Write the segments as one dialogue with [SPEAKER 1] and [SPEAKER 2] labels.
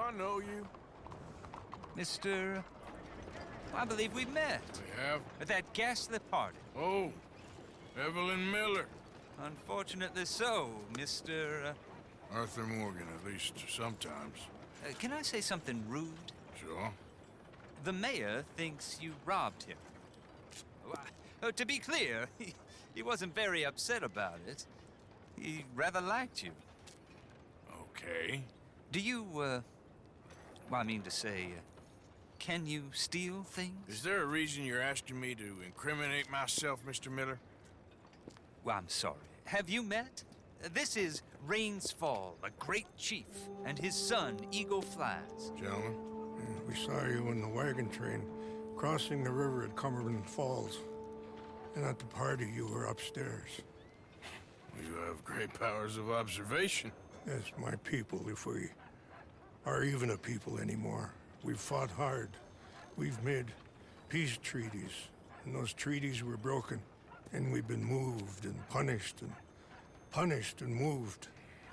[SPEAKER 1] I know you?
[SPEAKER 2] Mr. I believe we met.
[SPEAKER 1] We have?
[SPEAKER 2] At that ghastly party.
[SPEAKER 1] Oh, Evelyn Miller.
[SPEAKER 2] Unfortunately so, Mr.
[SPEAKER 1] Arthur Morgan, at least sometimes.
[SPEAKER 2] Can I say something rude?
[SPEAKER 1] Sure.
[SPEAKER 2] The mayor thinks you robbed him. To be clear, he wasn't very upset about it. He rather liked you.
[SPEAKER 1] Okay.
[SPEAKER 2] Do you, well, I mean to say, can you steal things?
[SPEAKER 1] Is there a reason you're asking me to incriminate myself, Mr. Miller?
[SPEAKER 2] Well, I'm sorry. Have you met? This is Rains Fall, a great chief, and his son, Eagle Flies.
[SPEAKER 1] Gentlemen?
[SPEAKER 3] We saw you in the wagon train crossing the river at Cumberland Falls. And at the party, you were upstairs.
[SPEAKER 1] You have great powers of observation.
[SPEAKER 3] Yes, my people, if we are even a people anymore. We've fought hard. We've made peace treaties, and those treaties were broken. And we've been moved and punished and moved.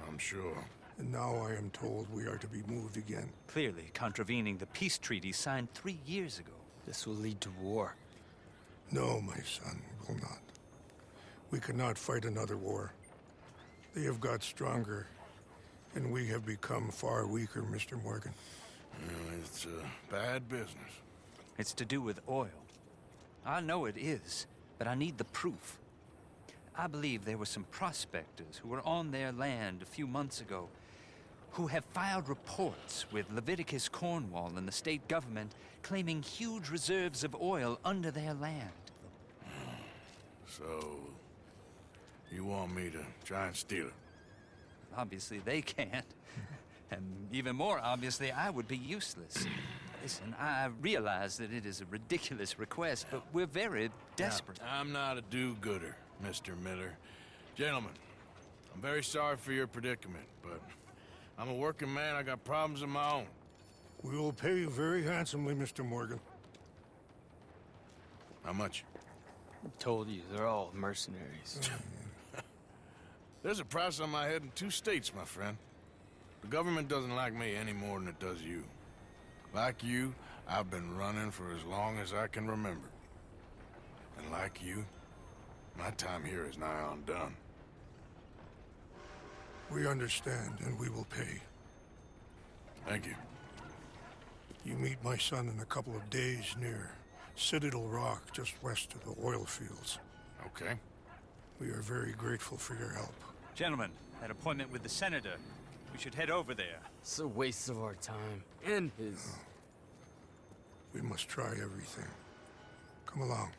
[SPEAKER 1] I'm sure.
[SPEAKER 3] And now I am told we are to be moved again.
[SPEAKER 2] Clearly contravening the peace treaty signed 3 years ago.
[SPEAKER 4] This will lead to war.
[SPEAKER 3] No, my son, it will not. We cannot fight another war. They have got stronger, and we have become far weaker, Mr. Morgan.
[SPEAKER 1] Well, it's bad business.
[SPEAKER 2] It's to do with oil. I know it is, but I need the proof. I believe there were some prospectors who were on their land a few months ago who have filed reports with Leviticus Cornwall and the state government claiming huge reserves of oil under their land.
[SPEAKER 1] So, you want me to try and steal it?
[SPEAKER 2] Obviously they can't. And even more obviously, I would be useless. Listen, I realize that it is a ridiculous request, but we're very desperate.
[SPEAKER 1] Now, I'm not a do-gooder, Mr. Miller. Gentlemen, I'm very sorry for your predicament, but I'm a working man. I got problems of my own.
[SPEAKER 3] We will pay you very handsomely, Mr. Morgan.
[SPEAKER 1] How much?
[SPEAKER 4] I told you, they're all mercenaries.
[SPEAKER 1] There's a price on my head in 2 states, my friend. The government doesn't like me any more than it does you. Like you, I've been running for as long as I can remember. And like you, my time here is nigh on done.
[SPEAKER 3] We understand, and we will pay.
[SPEAKER 1] Thank you.
[SPEAKER 3] You meet my son in a couple of days near Citadel Rock, just west of the oil fields.
[SPEAKER 1] Okay.
[SPEAKER 3] We are very grateful for your help.
[SPEAKER 2] Gentlemen, that appointment with the senator. We should head over there.
[SPEAKER 4] It's a waste of our time. And his.
[SPEAKER 3] We must try everything. Come along.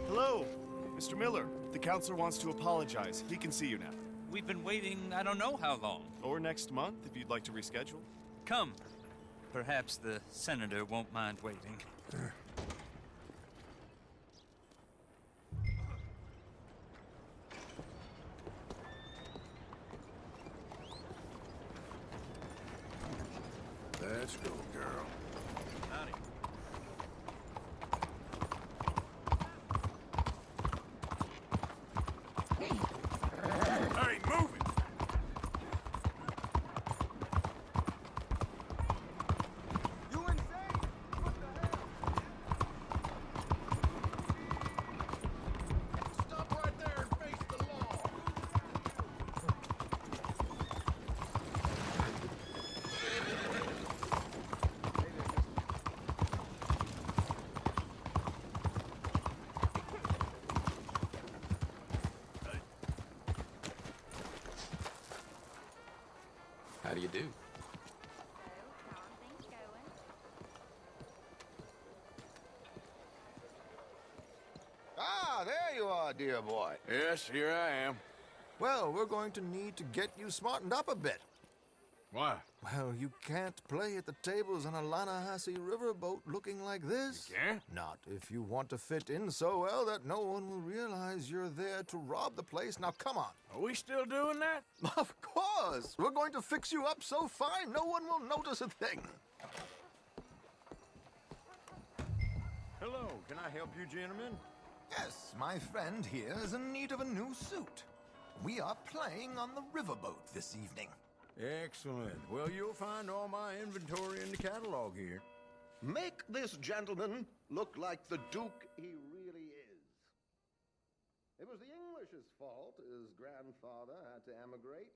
[SPEAKER 5] Hello, Mr. Miller. The counselor wants to apologize. He can see you now.
[SPEAKER 2] We've been waiting I don't know how long.
[SPEAKER 5] Or next month, if you'd like to reschedule.
[SPEAKER 2] Come. Perhaps the senator won't mind waiting.
[SPEAKER 1] Let's go, girl.
[SPEAKER 2] Howdy.
[SPEAKER 1] Hey, move it!
[SPEAKER 6] You insane? What the hell? Stop right there and face the law.
[SPEAKER 4] How do you do?
[SPEAKER 6] Ah, there you are, dear boy.
[SPEAKER 1] Yes, here I am.
[SPEAKER 6] Well, we're going to need to get you smartened up a bit.
[SPEAKER 1] Why?
[SPEAKER 6] Well, you can't play at the tables on a Lannahechee riverboat looking like this.
[SPEAKER 1] You can't?
[SPEAKER 6] Not if you want to fit in so well that no one will realize you're there to rob the place. Now, come on.
[SPEAKER 1] Are we still doing that?
[SPEAKER 6] Of course. We're going to fix you up so fine, no one will notice a thing.
[SPEAKER 7] Hello, can I help you, gentlemen?
[SPEAKER 6] Yes, my friend here is in need of a new suit. We are playing on the riverboat this evening.
[SPEAKER 7] Excellent. Well, you'll find all my inventory in the catalog here.
[SPEAKER 6] Make this gentleman look like the Duke he really is. It was the English's fault his grandfather had to emigrate.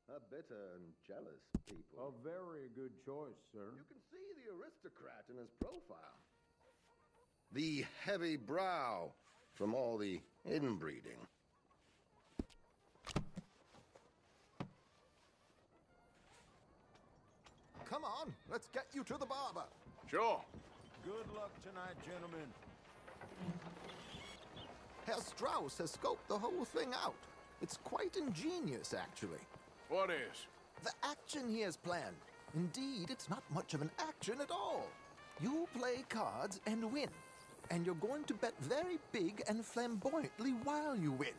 [SPEAKER 6] A bitter and jealous people.
[SPEAKER 7] A very good choice, sir.
[SPEAKER 6] You can see the aristocrat in his profile. The heavy brow from all the inbreeding. Come on, let's get you to the barber.
[SPEAKER 1] Sure.
[SPEAKER 7] Good luck tonight, gentlemen.
[SPEAKER 6] Herr Strauss has scoped the whole thing out. It's quite ingenious, actually.
[SPEAKER 1] What is?
[SPEAKER 6] The action he has planned. Indeed, it's not much of an action at all. You play cards and win. And you're going to bet very big and flamboyantly while you win.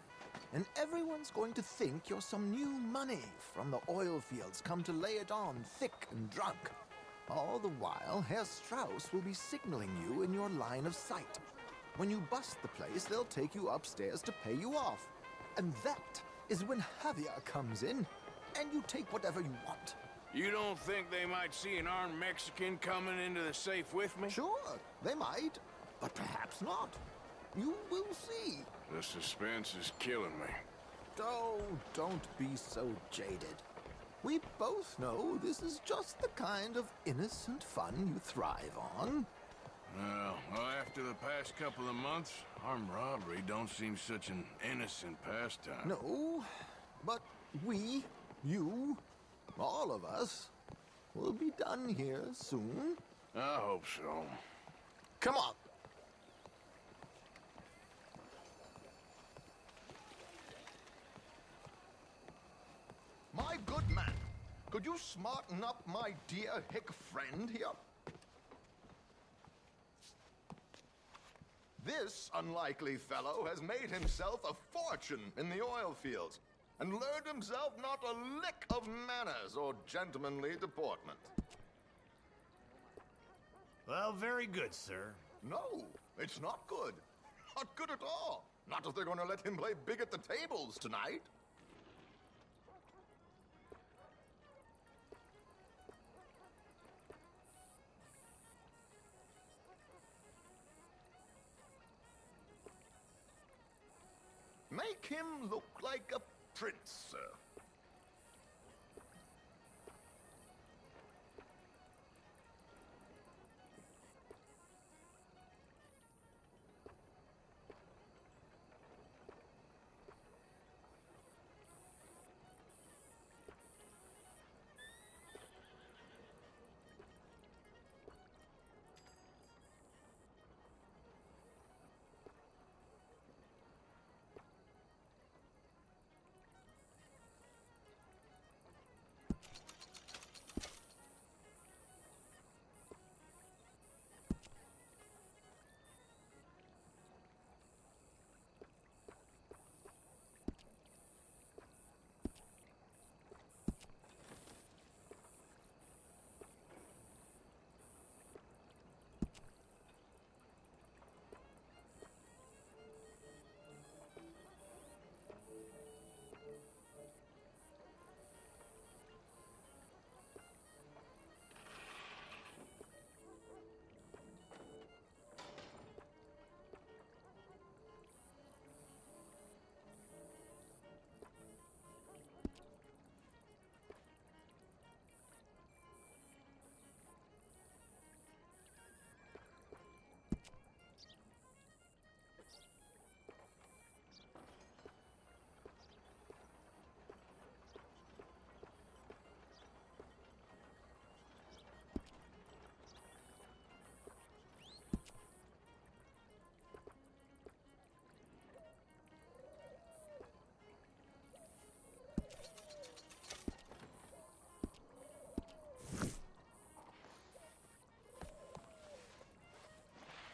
[SPEAKER 6] And everyone's going to think you're some new money from the oil fields come to lay it on thick and drunk. All the while, Herr Strauss will be signaling you in your line of sight. When you bust the place, they'll take you upstairs to pay you off. And that is when Javier comes in, and you take whatever you want.
[SPEAKER 1] You don't think they might see an armed Mexican coming into the safe with me?
[SPEAKER 6] Sure, they might, but perhaps not. You will see.
[SPEAKER 1] The suspense is killing me.
[SPEAKER 6] Oh, don't be so jaded. We both know this is just the kind of innocent fun you thrive on.
[SPEAKER 1] Well, after the past couple of months, armed robbery don't seem such an innocent pastime.
[SPEAKER 6] No, but we, you, all of us, will be done here soon.
[SPEAKER 1] I hope so.
[SPEAKER 6] Come on. My good man, could you smarten up my dear hick friend here? This unlikely fellow has made himself a fortune in the oil fields and learned himself not a lick of manners or gentlemanly deportment.
[SPEAKER 5] Well, very good, sir.
[SPEAKER 6] No, it's not good. Not good at all. Not if they're going to let him play big at the tables tonight. Make him look like a prince, sir.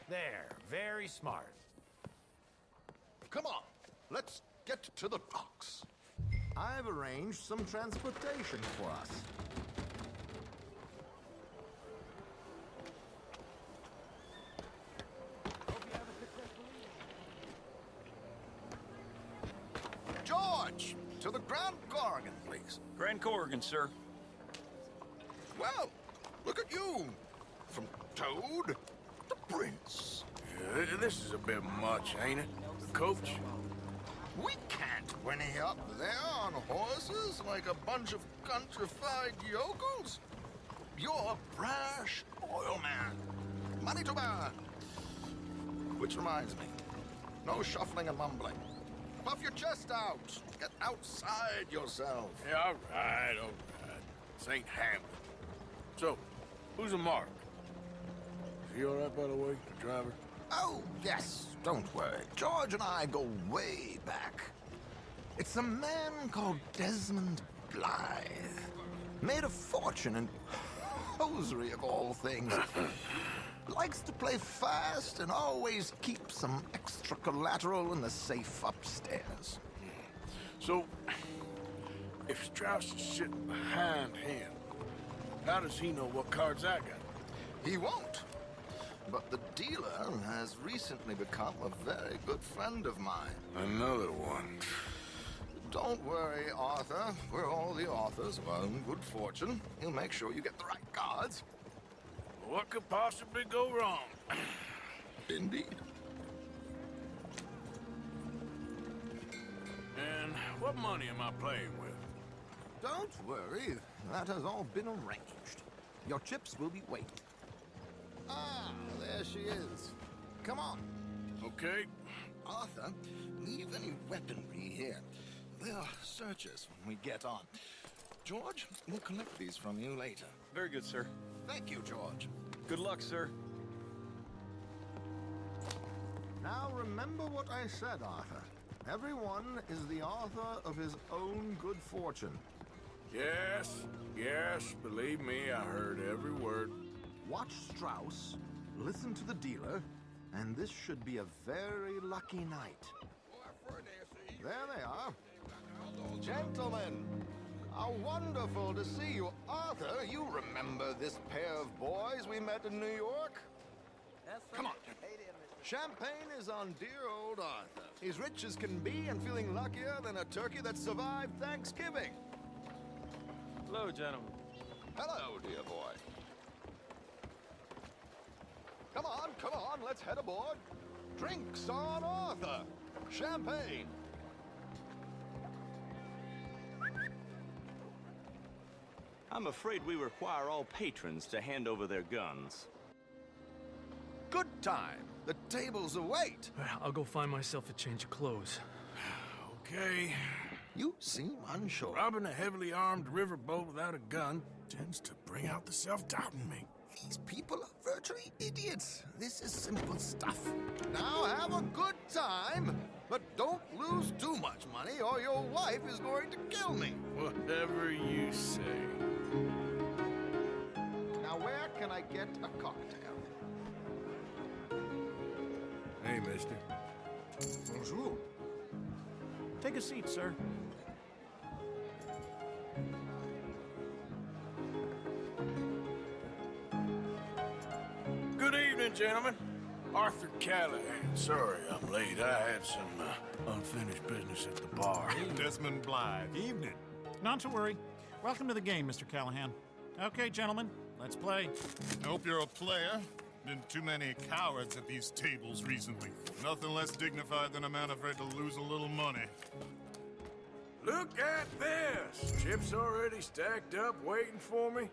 [SPEAKER 5] There, very smart.
[SPEAKER 6] Come on, let's get to the docks. I've arranged some transportation for us. George!
[SPEAKER 8] To the Grand Corrigan, please.
[SPEAKER 7] Grand Corrigan, sir.
[SPEAKER 8] Well, look at you. From Toad to Prince.
[SPEAKER 1] Yeah, this is a bit much, ain't it? The coach?
[SPEAKER 8] We can't whinny up there on horses like a bunch of countrified yokels. You're a brash oil man. Money to burn. Which reminds me, no shuffling and mumbling. Puff your chest out. Get outside yourself.
[SPEAKER 1] Yeah, all right. This ain't Hamlet. So, who's a Mark? Is he all right, by the way, the driver?
[SPEAKER 8] Oh, yes, don't worry. George and I go way back. It's a man called Desmond Blythe. Made a fortune in hosiery of all things. Likes to play fast and always keep some extra collateral in the safe upstairs.
[SPEAKER 1] So, if Strauss is sitting behind him, how does he know what cards I got?
[SPEAKER 8] He won't. But the dealer has recently become a very good friend of mine.
[SPEAKER 1] Another one.
[SPEAKER 8] Don't worry, Arthur. We're all the authors of our own good fortune. He'll make sure you get the right cards.
[SPEAKER 1] What could possibly go wrong?
[SPEAKER 8] Indeed.
[SPEAKER 1] And what money am I playing with?
[SPEAKER 8] Don't worry. That has all been arranged. Your chips will be waiting. Ah, there she is. Come on.
[SPEAKER 1] Okay.
[SPEAKER 8] Arthur, leave any weaponry here. They'll search us when we get on. George, we'll collect these from you later.
[SPEAKER 7] Very good, sir.
[SPEAKER 8] Thank you, George.
[SPEAKER 7] Good luck, sir.
[SPEAKER 8] Now remember what I said, Arthur. Everyone is the author of his own good fortune.
[SPEAKER 1] Yes, believe me, I heard every word.
[SPEAKER 8] Watch Strauss, listen to the dealer, and this should be a very lucky night. There they are. Gentlemen, how wonderful to see you. Arthur, you remember this pair of boys we met in New York? Come on. Champagne is on dear old Arthur. He's rich as can be and feeling luckier than a turkey that survived Thanksgiving.
[SPEAKER 7] Hello, gentlemen.
[SPEAKER 8] Hello, dear boy. Come on, let's head aboard. Drinks on Arthur. Champagne.
[SPEAKER 9] I'm afraid we require all patrons to hand over their guns.
[SPEAKER 8] Good time. The tables await.
[SPEAKER 10] I'll go find myself a change of clothes.
[SPEAKER 1] Okay.
[SPEAKER 8] You seem unsure.
[SPEAKER 1] Robbing a heavily armed riverboat without a gun tends to bring out the self-doubt in me.
[SPEAKER 8] These people are virtually idiots. This is simple stuff. Now have a good time, but don't lose too much money or your wife is going to kill me.
[SPEAKER 1] Whatever you say.
[SPEAKER 8] Now where can I get a cocktail?
[SPEAKER 1] Hey, mister.
[SPEAKER 8] Bonjour.
[SPEAKER 10] Take a seat, sir.
[SPEAKER 1] Good evening, gentlemen. Arthur Callahan. Sorry I'm late. I had some unfinished business at the bar.
[SPEAKER 11] Desmond Blythe. Evening. Not to worry. Welcome to the game, Mr. Callahan. Okay, gentlemen, let's play.
[SPEAKER 5] I hope you're a player. Been too many cowards at these tables recently. Nothing less dignified than a man afraid to lose a little money.
[SPEAKER 1] Look at this. Chips already stacked up waiting for me.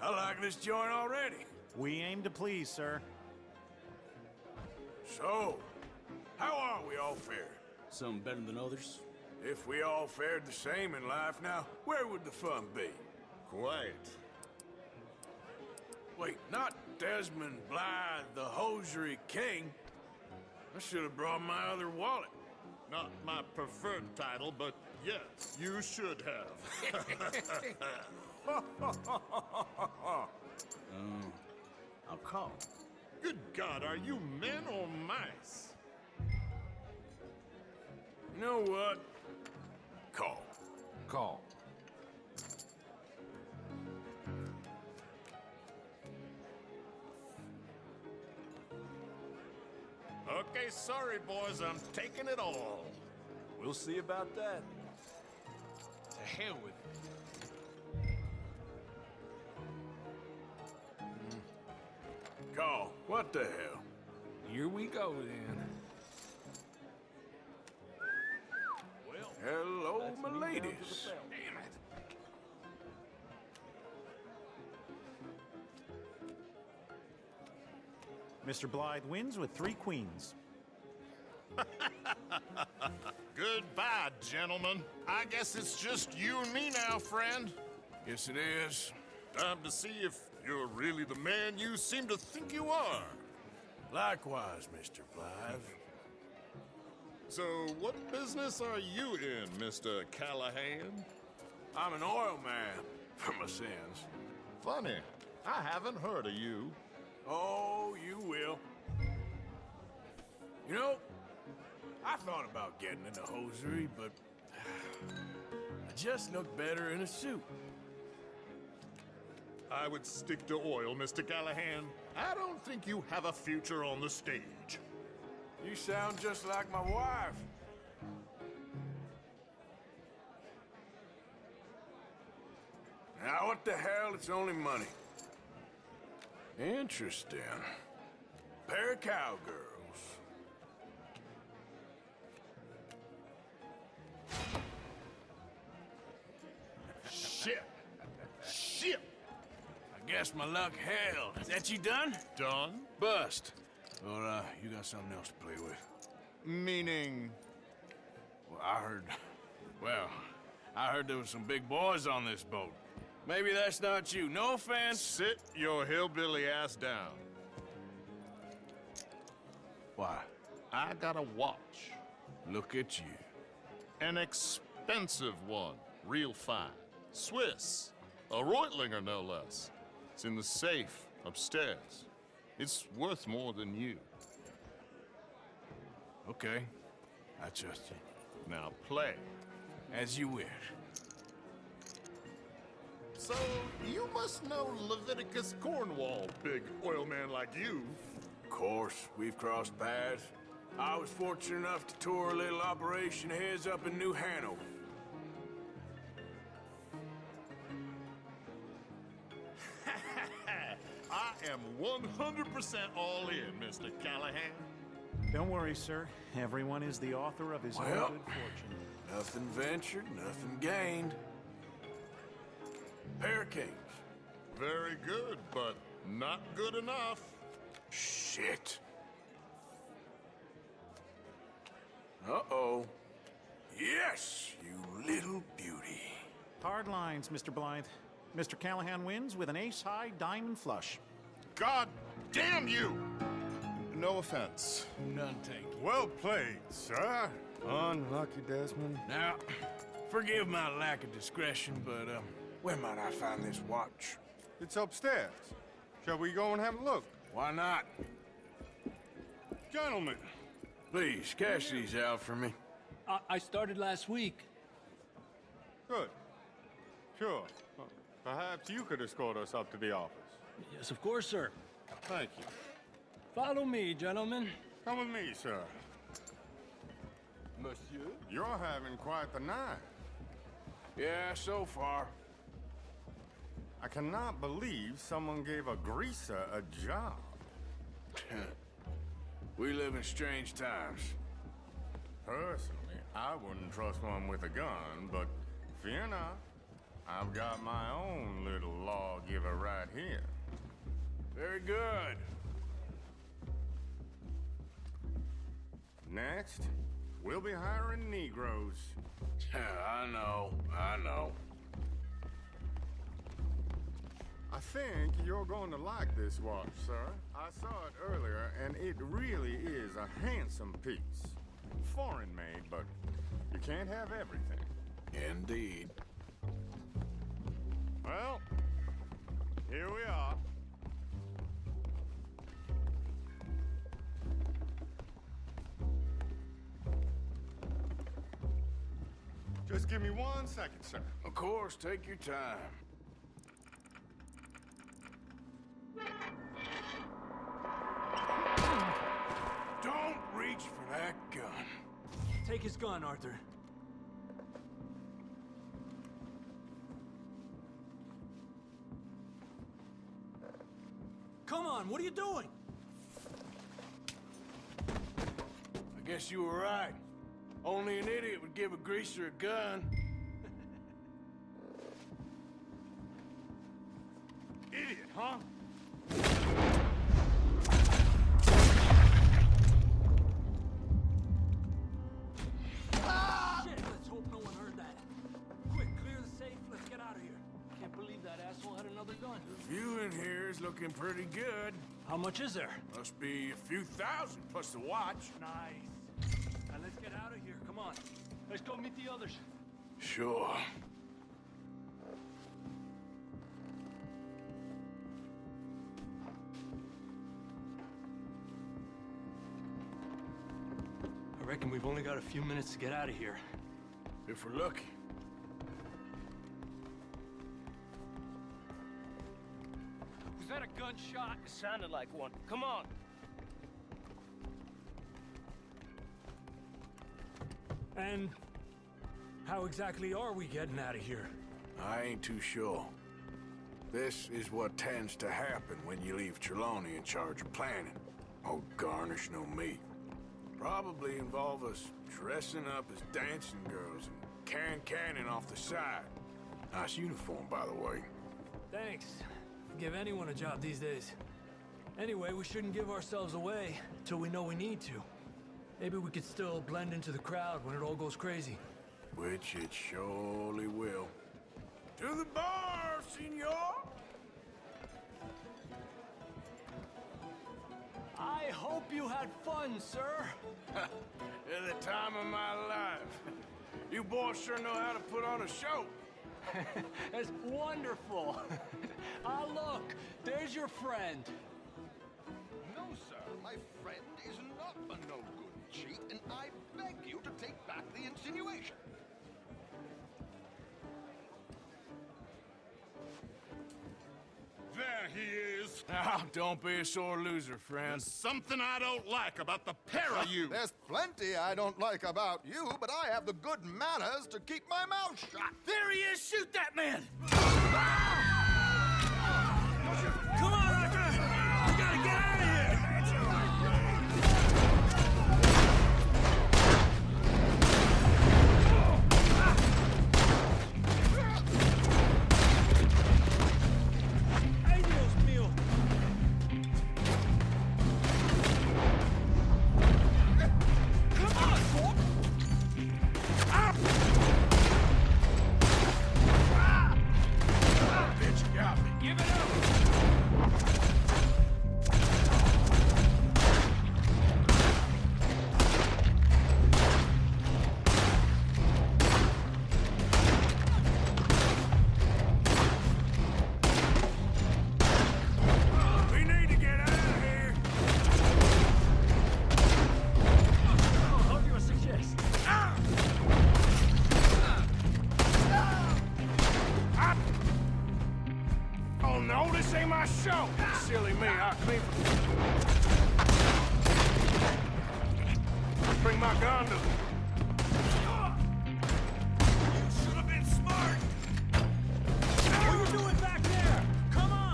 [SPEAKER 1] I like this joint already.
[SPEAKER 11] We aim to please, sir.
[SPEAKER 1] So, how are we all fared?
[SPEAKER 4] Some better than others.
[SPEAKER 1] If we all fared the same in life now, where would the fun be?
[SPEAKER 5] Quiet.
[SPEAKER 1] Wait, not Desmond Blythe, the hosiery king. I should have brought my other wallet.
[SPEAKER 5] Not my preferred title, but yes, you should have.
[SPEAKER 9] I'll call.
[SPEAKER 5] Good God, are you men or mice?
[SPEAKER 1] You know what? Call.
[SPEAKER 8] Call.
[SPEAKER 5] Okay, sorry, boys, I'm taking it all.
[SPEAKER 9] We'll see about that.
[SPEAKER 1] hell with it. Call, what the hell?
[SPEAKER 10] Here we go, then.
[SPEAKER 1] Well, hello, my ladies.
[SPEAKER 10] Damn it.
[SPEAKER 11] Mr. Blythe wins with 3 queens.
[SPEAKER 5] Goodbye, gentlemen. I guess it's just you and me now, friend.
[SPEAKER 1] Yes, it is.
[SPEAKER 5] Time to see if you're really the man you seem to think you are.
[SPEAKER 1] Likewise, Mr. Blythe.
[SPEAKER 5] So, what business are you in, Mr. Callahan?
[SPEAKER 1] I'm an oil man, for my sins.
[SPEAKER 5] Funny, I haven't heard of you.
[SPEAKER 1] Oh, you will. You know, I thought about getting into hosiery, but I just look better in a suit.
[SPEAKER 5] I would stick to oil, Mr. Callahan. I don't think you have a future on the stage.
[SPEAKER 1] You sound just like my wife. Now, what the hell? It's only money. Interesting. Pair of cowgirls.
[SPEAKER 5] Shit! Shit!
[SPEAKER 1] I guess my luck held. Is that you done?
[SPEAKER 5] Done?
[SPEAKER 1] Bust. Or, you got something else to play with?
[SPEAKER 5] Meaning...
[SPEAKER 1] Well, I heard there was some big boys on this boat. Maybe that's not you. No offense.
[SPEAKER 5] Sit your hillbilly ass down.
[SPEAKER 1] Why?
[SPEAKER 5] I got a watch.
[SPEAKER 1] Look at you.
[SPEAKER 5] An expensive one. Real fine. Swiss. A Reutlinger, no less. It's in the safe upstairs. It's worth more than you.
[SPEAKER 1] Okay. I trust you.
[SPEAKER 5] Now play.
[SPEAKER 1] As you wish.
[SPEAKER 5] So, you must know Leviticus Cornwall, big oil man like you.
[SPEAKER 1] Of course, we've crossed paths. I was fortunate enough to tour a little operation of his up in New Hanover.
[SPEAKER 5] I am 100% all in, Mr. Callahan.
[SPEAKER 11] Don't worry, sir. Everyone is the author of his own
[SPEAKER 1] Well,
[SPEAKER 11] good fortune.
[SPEAKER 1] nothing ventured, nothing gained. Pair of kings.
[SPEAKER 5] Very good, but not good enough.
[SPEAKER 1] Shit. Uh-oh. Yes, you little beauty.
[SPEAKER 11] Hard lines, Mr. Blythe. Mr. Callahan wins with an ace-high diamond flush.
[SPEAKER 5] God damn you! No offense.
[SPEAKER 1] None taken.
[SPEAKER 3] Well played, sir.
[SPEAKER 7] Unlucky, Desmond.
[SPEAKER 1] Now, forgive my lack of discretion, but, where might I find this watch?
[SPEAKER 7] It's upstairs. Shall we go and have a look?
[SPEAKER 1] Why not?
[SPEAKER 3] Gentlemen,
[SPEAKER 1] Please, cash these out for me.
[SPEAKER 10] I started last week.
[SPEAKER 7] Good. Sure. Perhaps you could escort us up to the office.
[SPEAKER 10] Yes, of course, sir.
[SPEAKER 7] Thank you.
[SPEAKER 10] Follow me, gentlemen.
[SPEAKER 7] Come with me, sir.
[SPEAKER 8] Monsieur?
[SPEAKER 7] You're having quite the night.
[SPEAKER 1] Yeah, so far.
[SPEAKER 7] I cannot believe someone gave a greaser a job.
[SPEAKER 1] We live in strange times.
[SPEAKER 7] Personally, I wouldn't trust one with a gun, but fear not. I've got my own little lawgiver right here.
[SPEAKER 1] Very good.
[SPEAKER 7] Next, we'll be hiring Negroes.
[SPEAKER 1] I know.
[SPEAKER 7] I think you're going to like this watch, sir. I saw it earlier, and it really is a handsome piece. Foreign made, but you can't have everything.
[SPEAKER 1] Indeed.
[SPEAKER 7] Well, here we are. Just give me 1 second, sir.
[SPEAKER 1] Of course, take your time. Don't reach for that gun.
[SPEAKER 10] Take his gun, Arthur. come on, what are you doing?
[SPEAKER 1] I guess you were right. Only an idiot would give a greaser a gun.
[SPEAKER 11] Idiot, huh?
[SPEAKER 10] Shit, let's hope no one heard that. Quick, clear the safe, let's get out of here. Can't believe that asshole had another gun.
[SPEAKER 1] The view in here is looking pretty good.
[SPEAKER 10] How much is there?
[SPEAKER 1] Must be a few thousand plus the watch.
[SPEAKER 10] Nice. Now let's get out of here, come on. Let's go meet the others.
[SPEAKER 1] Sure.
[SPEAKER 10] I reckon we've only got a few minutes to get out of here.
[SPEAKER 1] If we're lucky.
[SPEAKER 10] Was that a gunshot? It sounded like one. Come on. And how exactly are we getting out of here?
[SPEAKER 1] I ain't too sure. This is what tends to happen when you leave Trelawney in charge of planning. Oh, garnish no meat. Probably involve us dressing up as dancing girls and canning off the side. Nice uniform, by the way.
[SPEAKER 10] Thanks. Give anyone a job these days. Anyway, we shouldn't give ourselves away till we know we need to. Maybe we could still blend into the crowd when it all goes crazy.
[SPEAKER 1] Which it surely will. To the bar, senor!
[SPEAKER 10] I hope you had fun, sir.
[SPEAKER 1] At the time of my life. You boys sure know how to put on a show.
[SPEAKER 10] That's wonderful. Ah, look, there's your friend.
[SPEAKER 8] No, sir. My friend is not a no-good cheat, and I beg you to take back the insinuation.
[SPEAKER 5] There he is.
[SPEAKER 1] Now, don't be a sore loser, friend.
[SPEAKER 5] There's something I don't like about the pair of you.
[SPEAKER 8] There's plenty I don't like about you, but I have the good manners to keep my mouth shut.
[SPEAKER 10] There he is! Shoot that man! Come on, Arthur! We gotta get out of here! Ay, Dios mío! Come on, boy!
[SPEAKER 1] Bitch got me.
[SPEAKER 10] Give it up!
[SPEAKER 1] We need to get out of here.
[SPEAKER 10] How do you suggest?
[SPEAKER 1] Oh no, this ain't my show. Silly me, I clean. Bring my gun to them. You should have been smart.
[SPEAKER 10] What are you doing back there? Come on!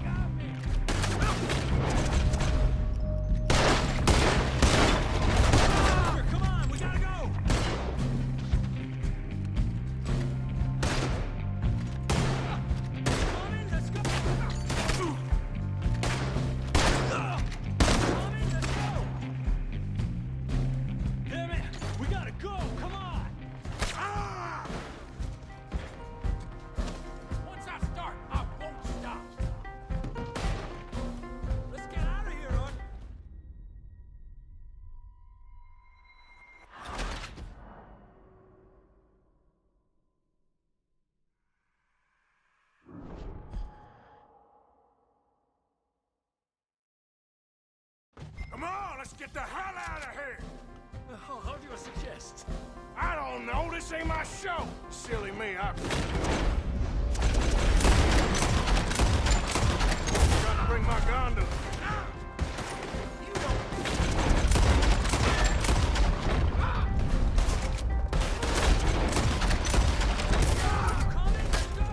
[SPEAKER 10] Got me! Come on, we gotta go! Come in, let's go! Come in, let's go! Damn it! We gotta go! Come on! Ah! Once I start, I won't stop. Let's get out of here, Art.
[SPEAKER 1] Come on, let's get the hell out of here.
[SPEAKER 10] How do you suggest?
[SPEAKER 1] I don't know, this ain't my show. Silly me, I... Gotta bring my gun to them.
[SPEAKER 10] Come in, let's go!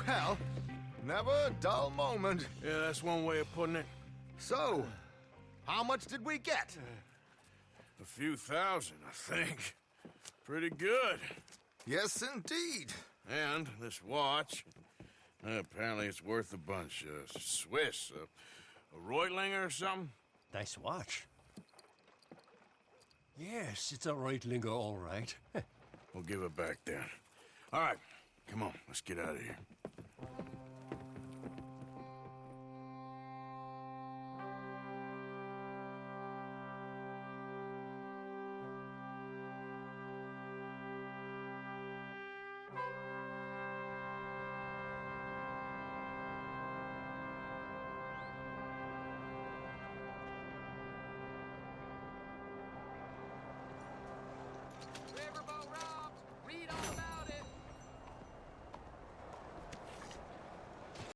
[SPEAKER 8] Hell, never a dull moment.
[SPEAKER 1] Yeah, that's one way of putting it.
[SPEAKER 8] So, how much did we get?
[SPEAKER 1] A few thousand, I think. Pretty good.
[SPEAKER 8] Yes, indeed.
[SPEAKER 1] And this watch, apparently it's worth a bunch. Swiss, a Reutlinger or something?
[SPEAKER 12] Nice watch. Yes, it's a Reutlinger, all right.
[SPEAKER 1] We'll give it back then. All right, come on, let's get out of here.